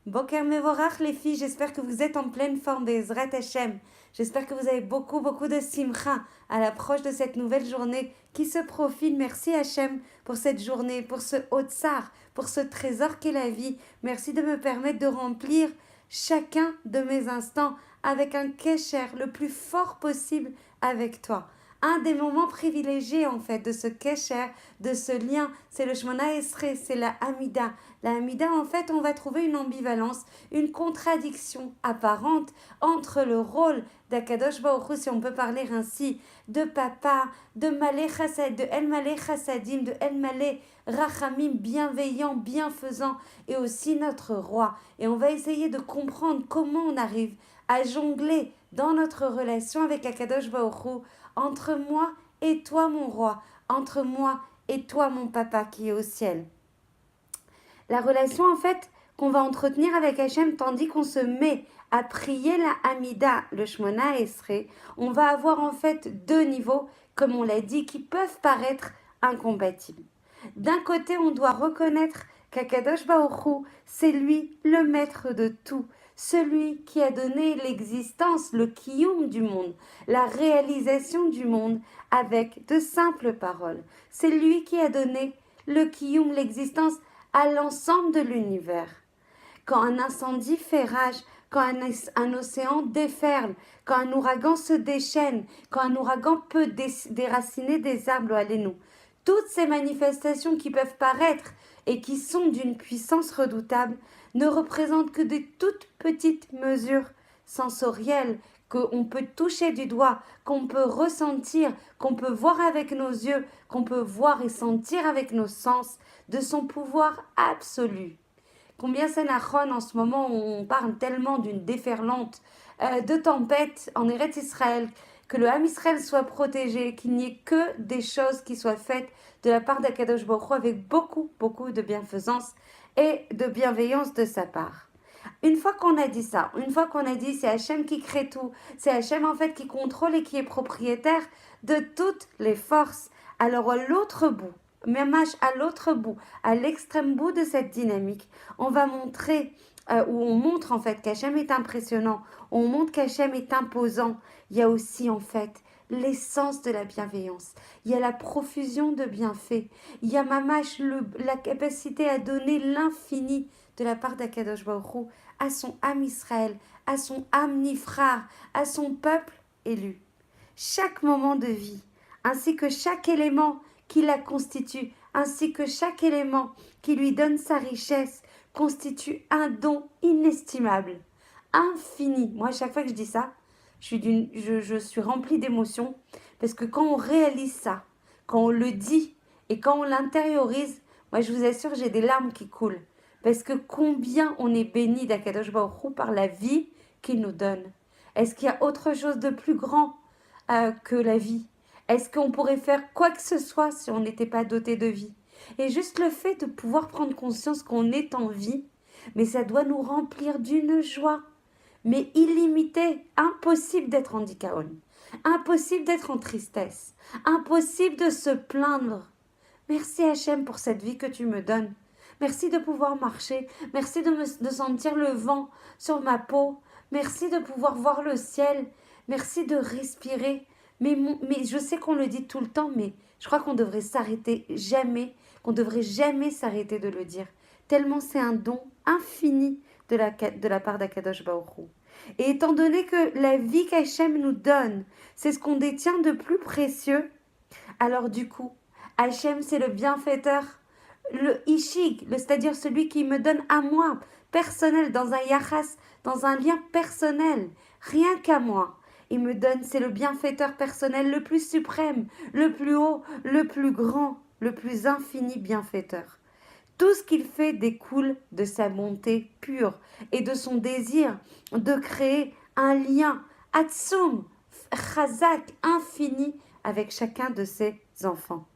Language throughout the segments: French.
Boker Mevorach les filles, j'espère que vous êtes en pleine forme Bezrat Hashem. J'espère que vous avez beaucoup de simcha à l'approche de cette nouvelle journée qui se profile. Merci Hashem pour cette journée, pour ce Otsar, pour ce trésor qu'est la vie. Merci de me permettre de remplir chacun de mes instants avec un kesher le plus fort possible avec toi. Un des moments privilégiés en fait de ce kesher, de ce lien, c'est le Shemona Esrei, c'est la Hamida. La Hamida, en fait, on va trouver une ambivalence, une contradiction apparente entre le rôle d'Akadosh Baruch Hu, si on peut parler ainsi, de papa, de Malé Chassadim, de El Malé Chassadim, de El Malé Rachamim, bienveillant, bienfaisant, et aussi notre roi. Et on va essayer de comprendre comment on arrive à jongler dans notre relation avec Akadosh Baruch Hu, entre moi et toi mon roi, entre moi et toi mon papa qui est au ciel. La relation en fait qu'on va entretenir avec Hachem tandis qu'on se met à prier la Hamida, le Shemona Esrei, on va avoir en fait deux niveaux, comme on l'a dit, qui peuvent paraître incompatibles. D'un côté, on doit reconnaître qu'Akadosh Baruch Hu, c'est lui le maître de tout, celui qui a donné l'existence, le kiyum du monde, la réalisation du monde avec de simples paroles. C'est lui qui a donné le kiyum, l'existence à l'ensemble de l'univers. Quand un incendie fait rage, quand un océan déferle, quand un ouragan se déchaîne, quand un ouragan peut déraciner des arbres, allez-nous. Toutes ces manifestations qui peuvent paraître et qui sont d'une puissance redoutable ne représentent que de toutes petites mesures sensorielles qu'on peut toucher du doigt, qu'on peut ressentir, qu'on peut voir avec nos yeux, qu'on peut voir et sentir avec nos sens, de son pouvoir absolu. Combien c'est nachon en ce moment où on parle tellement d'une déferlante de tempête en Eretz Israël, que le Ham Israël soit protégé, qu'il n'y ait que des choses qui soient faites de la part d'Akadosh Baruch Hu avec beaucoup de bienfaisance et de bienveillance de sa part. Une fois qu'on a dit ça, une fois qu'on a dit c'est Hachem qui crée tout, c'est Hachem en fait qui contrôle et qui est propriétaire de toutes les forces, alors à l'autre bout, même à l'autre bout, à l'extrême bout de cette dynamique, on va montrer, où on montre en fait qu'Hachem est impressionnant, on montre qu'Hachem est imposant. Il y a aussi en fait l'essence de la bienveillance, il y a la profusion de bienfaits, il y a mamash, la capacité à donner l'infini de la part d'Akadosh Baruch Hu à son âme Israël, à son âme Nifrar, à son peuple élu. Chaque moment de vie, ainsi que chaque élément qui la constitue, ainsi que chaque élément qui lui donne sa richesse, constitue un don inestimable, infini. Moi, à chaque fois que je dis ça, je suis remplie d'émotions, parce que quand on réalise ça, quand on le dit et quand on l'intériorise, moi, je vous assure, j'ai des larmes qui coulent. Parce que combien on est béni d'Akadosh Baruch Hu par la vie qu'il nous donne. Est-ce qu'il y a autre chose de plus grand que la vie? Est-ce qu'on pourrait faire quoi que ce soit si on n'était pas doté de vie? Et juste le fait de pouvoir prendre conscience qu'on est en vie, mais ça doit nous remplir d'une joie, mais illimitée, impossible d'être en dikaon, impossible d'être en tristesse, impossible de se plaindre. Merci Hachem pour cette vie que tu me donnes. Merci de pouvoir marcher. Merci de sentir le vent sur ma peau. Merci de pouvoir voir le ciel. Merci de respirer. Mais je sais qu'on le dit tout le temps, mais je crois qu'on devrait s'arrêter jamais, qu'on devrait jamais s'arrêter de le dire. Tellement c'est un don infini de la part d'Akadosh Baruch Hu. Et étant donné que la vie qu'Hachem nous donne, c'est ce qu'on détient de plus précieux, alors du coup, Hachem c'est le bienfaiteur, le ishig, c'est-à-dire celui qui me donne à moi, personnel, dans un yachas, dans un lien personnel, rien qu'à moi. Il me donne, c'est le bienfaiteur personnel le plus suprême, le plus haut, le plus grand, le plus infini bienfaiteur. Tout ce qu'il fait découle de sa bonté pure et de son désir de créer un lien atzum, chazak, infini avec chacun de ses enfants.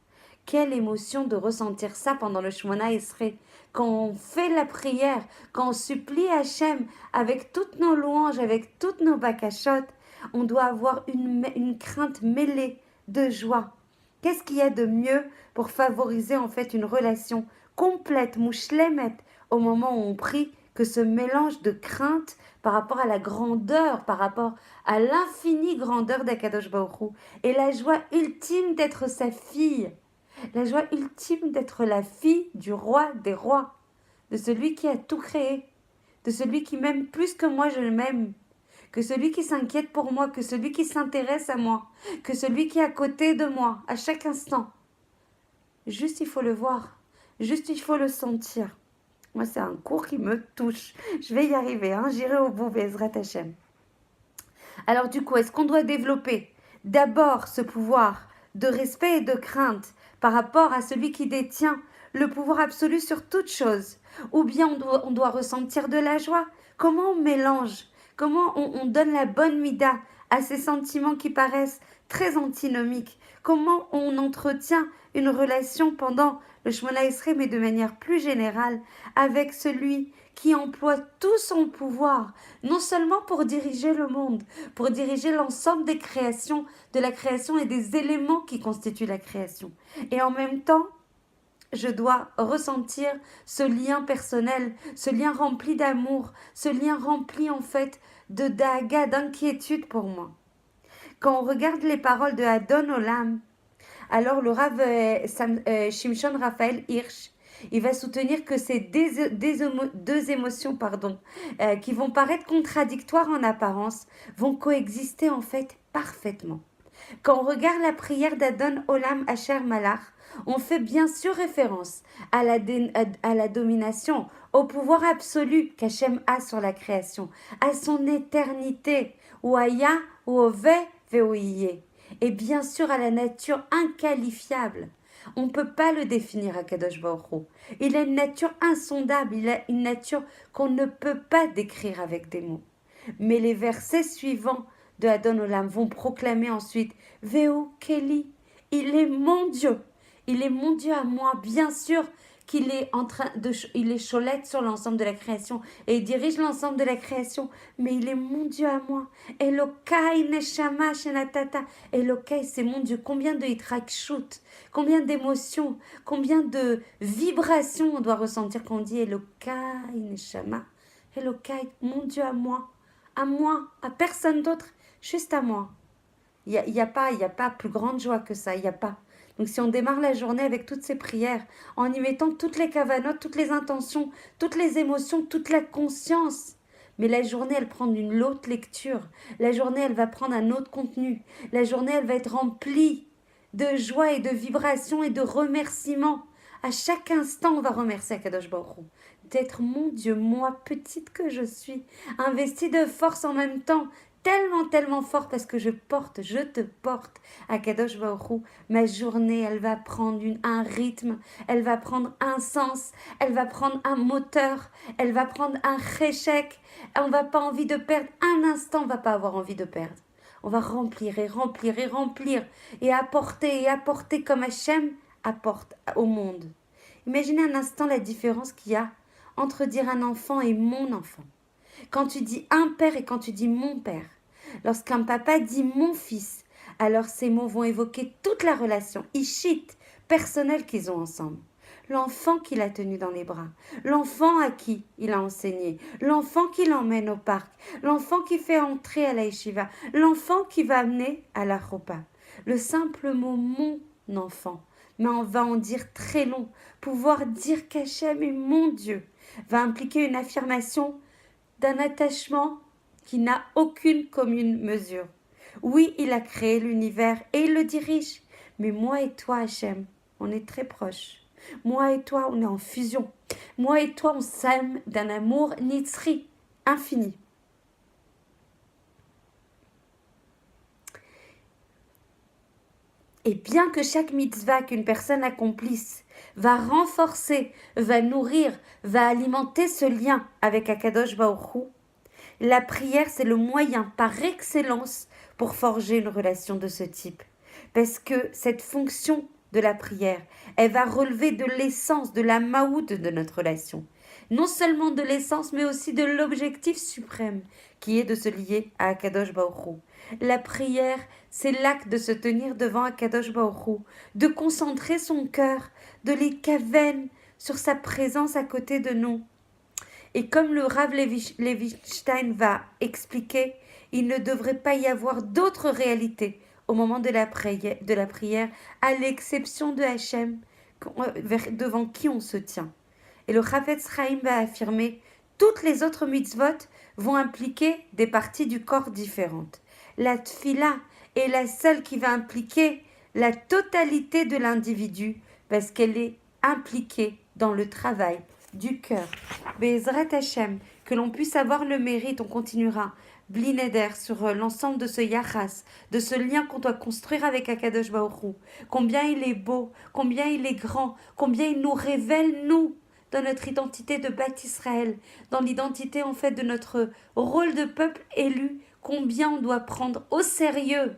Quelle émotion de ressentir ça pendant le Shemona Esrei. Quand on fait la prière, quand on supplie Hachem avec toutes nos louanges, avec toutes nos bakashot, on doit avoir une crainte mêlée de joie. Qu'est-ce qu'il y a de mieux pour favoriser en fait une relation complète, mouchlemet, au moment où on prie, que ce mélange de crainte par rapport à la grandeur, par rapport à l'infinie grandeur d'Akadosh Baruch Hu, et la joie ultime d'être sa fille, la joie ultime d'être la fille du roi des rois, de celui qui a tout créé, de celui qui m'aime plus que moi je m'aime, que celui qui s'inquiète pour moi, que celui qui s'intéresse à moi, que celui qui est à côté de moi, à chaque instant. Juste il faut le voir, juste il faut le sentir. Moi c'est un cours qui me touche. Je vais y arriver, hein, j'irai au bout, Bezrat Hashem. Alors du coup, est-ce qu'on doit développer d'abord ce pouvoir de respect et de crainte par rapport à celui qui détient le pouvoir absolu sur toute chose? Ou bien on doit ressentir de la joie? Comment on mélange? Comment on donne la bonne mida à ces sentiments qui paraissent très antinomiques? Comment on entretient une relation pendant le Shemona Esrei, mais de manière plus générale, avec celui qui emploie tout son pouvoir, non seulement pour diriger le monde, pour diriger l'ensemble des créations, de la création et des éléments qui constituent la création. Et en même temps, je dois ressentir ce lien personnel, ce lien rempli d'amour, ce lien rempli en fait de daga, d'inquiétude pour moi. Quand on regarde les paroles de Adon Olam, alors le Rav Shimshon Raphaël Hirsch, il va soutenir que ces deux émotions qui vont paraître contradictoires en apparence vont coexister en fait parfaitement. Quand on regarde la prière d'Adon Olam Asher Malach, on fait bien sûr référence à la domination, au pouvoir absolu qu'Hachem a sur la création, à son éternité, ou Aya, ou Ove, Veoïye, et bien sûr à la nature inqualifiable. On ne peut pas le définir à Kadosh Baruch Hu. Il a une nature insondable, il a une nature qu'on ne peut pas décrire avec des mots. Mais les versets suivants de Adon Olam vont proclamer ensuite Veo Keli, il est mon Dieu. Il est mon Dieu à moi, bien sûr qu'il est il est cholette sur l'ensemble de la création et il dirige l'ensemble de la création, mais il est mon Dieu à moi. Elokai neshama shenatata. Elokai, c'est mon Dieu. Combien de hitrakshut, combien d'émotions, combien de vibrations on doit ressentir quand on dit Elokai neshama. Elokai, mon Dieu à moi, à personne d'autre, juste à moi. Il y a pas plus grande joie que ça, il n'y a pas. Donc si on démarre la journée avec toutes ces prières, en y mettant toutes les kavanotes, toutes les intentions, toutes les émotions, toute la conscience, mais la journée, elle prend une autre lecture. La journée, elle va prendre un autre contenu. La journée, elle va être remplie de joie et de vibrations et de remerciements. À chaque instant, on va remercier Akadosh Baruch Hu d'être mon Dieu, moi, petite que je suis, investie de force en même temps, tellement fort parce que je te porte, Akadosh Baruch Hu. Ma journée, elle va prendre un rythme, elle va prendre un sens, elle va prendre un moteur, elle va prendre un cheshek. On va pas envie de perdre un instant, on va pas avoir envie de perdre. On va remplir et apporter comme Hachem apporte au monde. Imaginez un instant la différence qu'il y a entre dire un enfant et mon enfant. Quand tu dis un père et quand tu dis mon père. Lorsqu'un papa dit mon fils, alors ces mots vont évoquer toute la relation ishite, personnelle qu'ils ont ensemble. L'enfant qu'il a tenu dans les bras, l'enfant à qui il a enseigné, l'enfant qui l'emmène au parc, l'enfant qui fait entrer à la yeshiva, l'enfant qui va amener à la chopa. Le simple mot mon enfant, mais on va en dire très long. Pouvoir dire qu'Hachem est mon Dieu va impliquer une affirmation d'un attachement qui n'a aucune commune mesure. Oui, il a créé l'univers et il le dirige. Mais moi et toi, Hachem, on est très proches. Moi et toi, on est en fusion. Moi et toi, on s'aime d'un amour nitzri, infini. Et bien que chaque mitzvah qu'une personne accomplisse va renforcer, va nourrir, va alimenter ce lien avec Akadosh Baruch Hu, la prière, c'est le moyen par excellence pour forger une relation de ce type. Parce que cette fonction de la prière, elle va relever de l'essence, de la maout de notre relation. Non seulement de l'essence, mais aussi de l'objectif suprême, qui est de se lier à Akadosh Baruch Hu. La prière, c'est l'acte de se tenir devant Akadosh Baruch Hu, de concentrer son cœur, de les kaven sur sa présence à côté de nous. Et comme le Rav Levinstein va expliquer, il ne devrait pas y avoir d'autres réalités au moment de la prière, à l'exception de Hachem, devant qui on se tient. Et le Chafetz Chaim va affirmer, toutes les autres mitzvot vont impliquer des parties du corps différentes. La tfila est la seule qui va impliquer la totalité de l'individu, parce qu'elle est impliquée dans le travail du cœur. Be'ezrat Hashem, que l'on puisse avoir le mérite, on continuera, Blineder, sur l'ensemble de ce yachas, de ce lien qu'on doit construire avec Akadosh Baruch Hu. Combien il est beau, combien il est grand, combien il nous révèle, nous, dans notre identité de Bat Israël, dans l'identité en fait de notre rôle de peuple élu, combien on doit prendre au sérieux,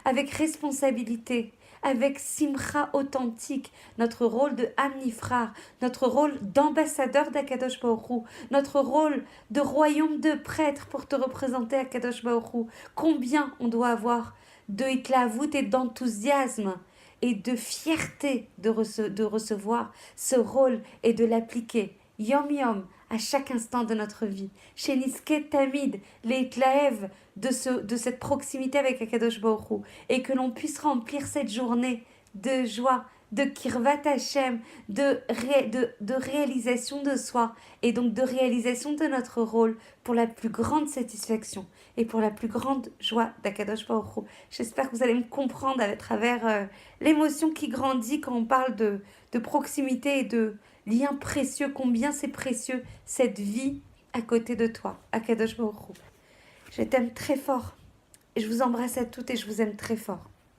avec responsabilité, avec simcha authentique, notre rôle de Amnifrar, notre rôle d'ambassadeur d'Akadosh Baruch Hu, notre rôle de royaume de prêtre pour te représenter Akadosh Baruch Hu. Combien on doit avoir de hitlavut et d'enthousiasme et de fierté de recevoir ce rôle et de l'appliquer. Yom Yom, à chaque instant de notre vie. Chez Niske Tamid, les Tlaev de cette proximité avec Akadosh Baruch Hu, et que l'on puisse remplir cette journée de joie, de Kirvat Hashem, de réalisation de soi, et donc de réalisation de notre rôle pour la plus grande satisfaction et pour la plus grande joie d'Akadosh Baruch Hu. J'espère que vous allez me comprendre à travers l'émotion qui grandit quand on parle de proximité et de lien précieux, combien c'est précieux cette vie à côté de toi, Akadosh Baruch Hu. Je t'aime très fort. Je vous embrasse à toutes et je vous aime très fort.